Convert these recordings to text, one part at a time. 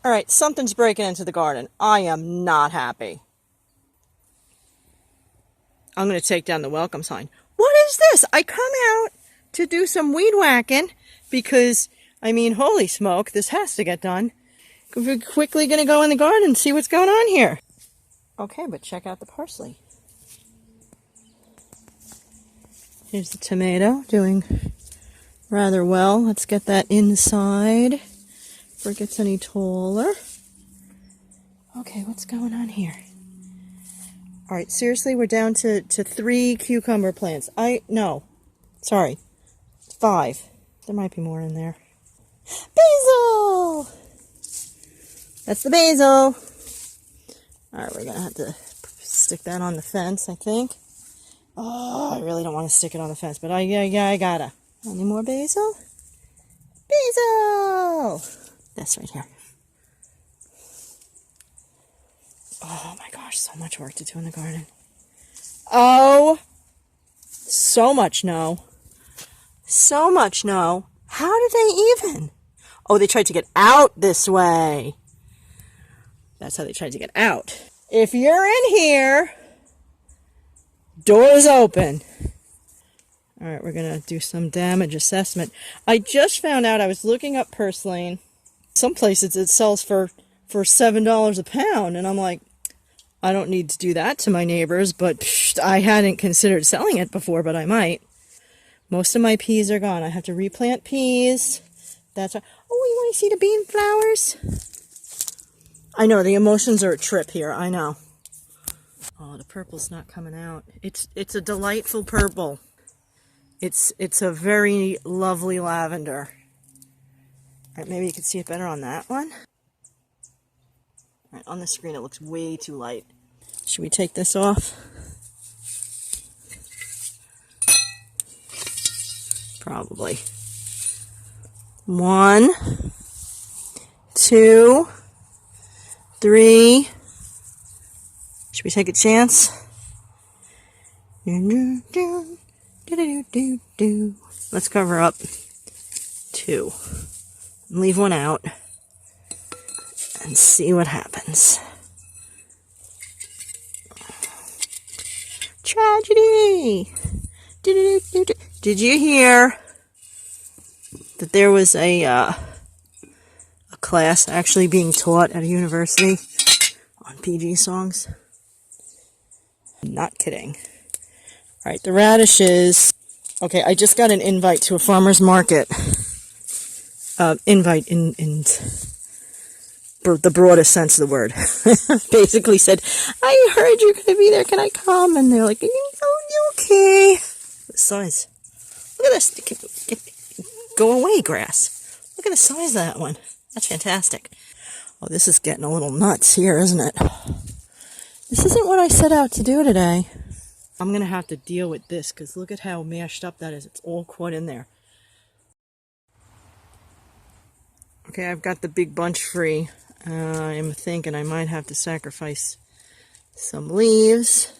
All right, something's breaking into the garden. I am not happy. I'm going to take down the welcome sign. What is this? I come out to do some weed whacking because, I mean, holy smoke, this has to get done. We're quickly going to go in the garden and see what's going on here. Okay, but check out the parsley. Here's the tomato doing rather well. Let's get that inside before it gets any taller. Okay, what's going on here? All right, seriously, we're down to 3 cucumber plants. No, sorry, 5. There might be more in there. Basil! That's the basil. All right, we're going to have to stick that on the fence, I think. Oh, I really don't want to stick it on the fence, but I gotta. Any more basil? Basil! This right here. Oh my gosh, so much work to do in the garden. Oh, so much no. So much no. How did they even? Oh, they tried to get out this way. That's how they tried to get out. If you're in here, doors open. All right, we're going to do some damage assessment. I just found out, I was looking up purslane. Some places it sells for $7 a pound, and I'm like, I don't need to do that to my neighbors, but I hadn't considered selling it before, but I might. Most of my peas are gone. I have to replant peas. That's why. Oh, you want to see the bean flowers? I know, the emotions are a trip here. I know. Oh, the purple's not coming out. It's a delightful purple. It's a very lovely lavender. All right, maybe you can see it better on that one. All right, on the screen it looks way too light. Should we take this off? Probably. 1, 2, 3. Should we take a chance? Let's cover up 2. Leave 1 out. And see what happens. Tragedy! Did you hear that there was a class actually being taught at a university on PG songs? Not kidding. All right, the radishes. Okay, I just got an invite to a farmer's market. Invite in the broadest sense of the word. Basically said, I heard you're going to be there. Can I come? And they're like, oh, okay. The size. Look at this. Go away, grass. Look at the size of that one. That's fantastic. Oh, this is getting a little nuts here, isn't it? This isn't what I set out to do today. I'm going to have to deal with this because look at how mashed up that is. It's all caught in there. Okay, I've got the big bunch free. I'm thinking I might have to sacrifice some leaves.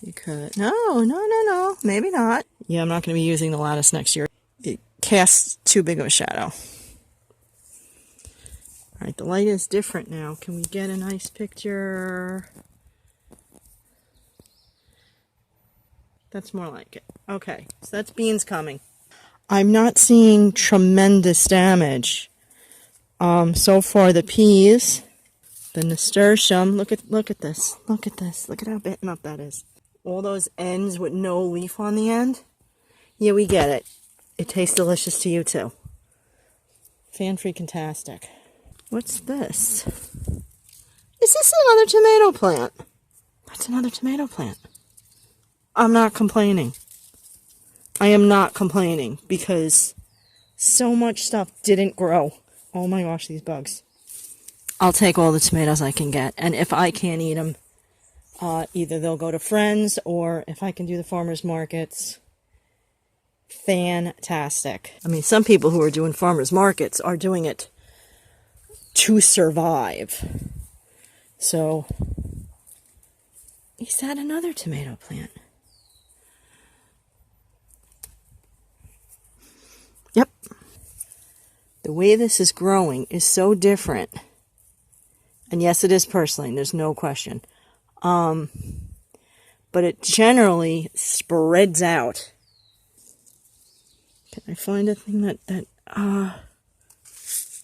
Because, no, maybe not. Yeah, I'm not going to be using the lattice next year. It casts too big of a shadow. Alright, the light is different now. Can we get a nice picture? That's more like it. Okay, so that's beans coming. I'm not seeing tremendous damage. So far the peas, the nasturtium, look at this. Look at this. Look at how bitten up that is. All those ends with no leaf on the end. Yeah, we get it. It tastes delicious to you too. Fan-freaking-tastic. What's this? Is this another tomato plant? That's another tomato plant. I'm not complaining. I am not complaining because so much stuff didn't grow. Oh my gosh, these bugs. I'll take all the tomatoes I can get. And if I can't eat them, either they'll go to friends or if I can do the farmers markets, fantastic. I mean, some people who are doing farmers markets are doing it to survive. So, is that another tomato plant? Yep. The way this is growing is so different. And yes, it is purslane, there's no question. But it generally spreads out. Can I find a thing that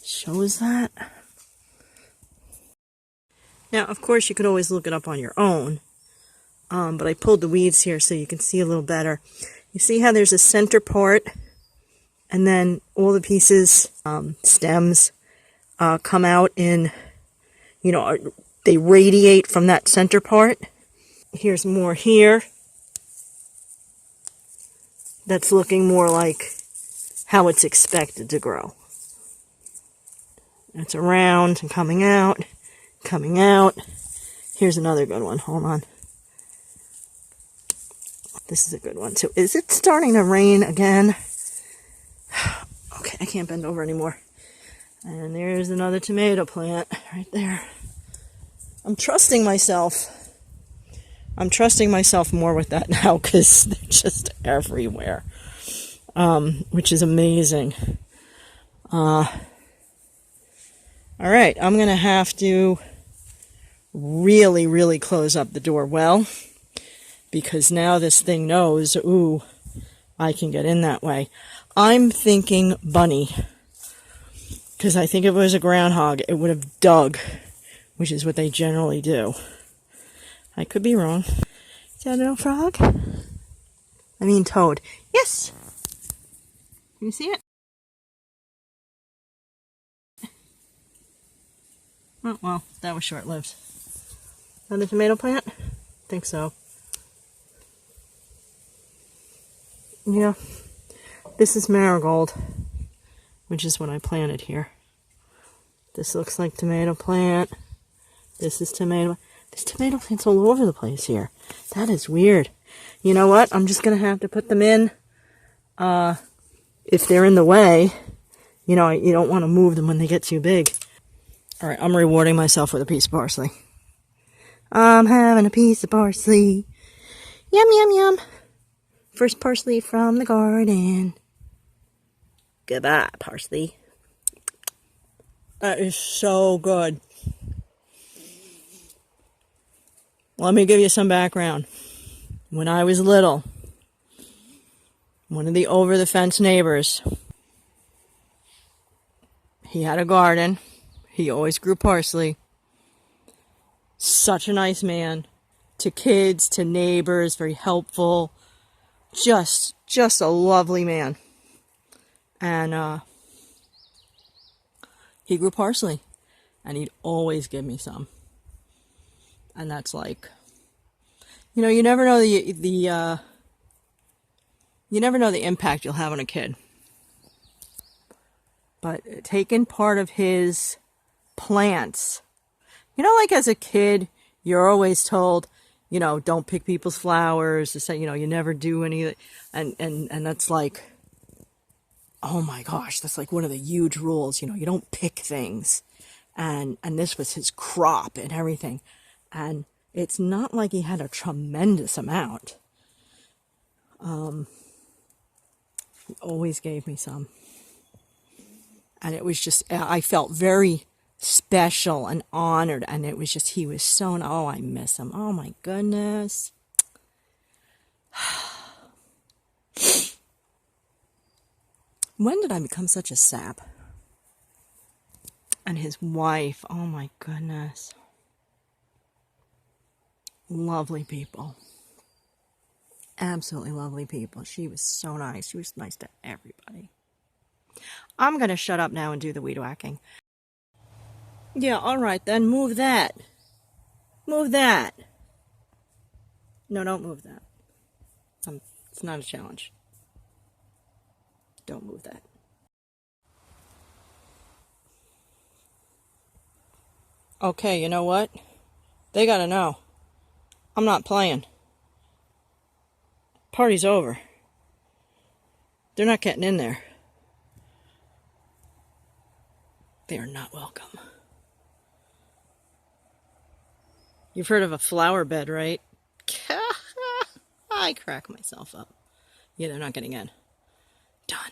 shows that? Now, of course, you could always look it up on your own. But I pulled the weeds here so you can see a little better. You see how there's a center part, and then all the pieces, stems, come out in, you know, they radiate from that center part. Here's more here. That's looking more like how it's expected to grow. It's around and coming out, coming out. Here's another good one. Hold on. This is a good one too. Is it starting to rain again? Okay, I can't bend over anymore. And there's another tomato plant right there. I'm trusting myself. I'm trusting myself more with that now because they're just everywhere, which is amazing. All right, I'm going to have to really, really close up the door well, because now this thing knows, ooh, I can get in that way. I'm thinking bunny, because I think if it was a groundhog, it would have dug, which is what they generally do. I could be wrong. Is that a little frog? I mean toad. Yes! Can you see it? Oh, well, that was short-lived. Another tomato plant? I think so. Yeah. This is marigold, which is what I planted here. This looks like tomato plant. This is tomato. There's tomato plants all over the place here. That is weird. You know what? I'm just going to have to put them in. If they're in the way, you know, you don't want to move them when they get too big. All right, I'm rewarding myself with a piece of parsley. I'm having a piece of parsley. Yum, yum, yum. First parsley from the garden. Goodbye, parsley. That is so good. Let me give you some background. When I was little, one of the over-the-fence neighbors, he had a garden. He always grew parsley. Such a nice man. To kids, to neighbors, very helpful. Just a lovely man. And he grew parsley. And he'd always give me some. And that's like, you know, you never know the impact you'll have on a kid. But taking part of his plants, you know, like as a kid, you're always told, you know, don't pick people's flowers. To say, you know, you never do any, and that's like, oh my gosh, that's like one of the huge rules. You know, you don't pick things, and this was his crop and everything. And it's not like he had a tremendous amount. He always gave me some. And it was just, I felt very special and honored. And it was just, he was so, oh, I miss him. Oh my goodness. When did I become such a sap? And his wife, oh my goodness. Lovely people. Absolutely lovely people. She was so nice. She was nice to everybody. I'm going to shut up now and do the weed whacking. Yeah, all right then. Move that. Move that. No, don't move that. It's not a challenge. Don't move that. Okay, you know what? They got to know. I'm not playing. Party's over. They're not getting in there. They are not welcome. You've heard of a flower bed, right? I crack myself up. Yeah, they're not getting in. Done.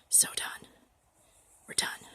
So done. We're done.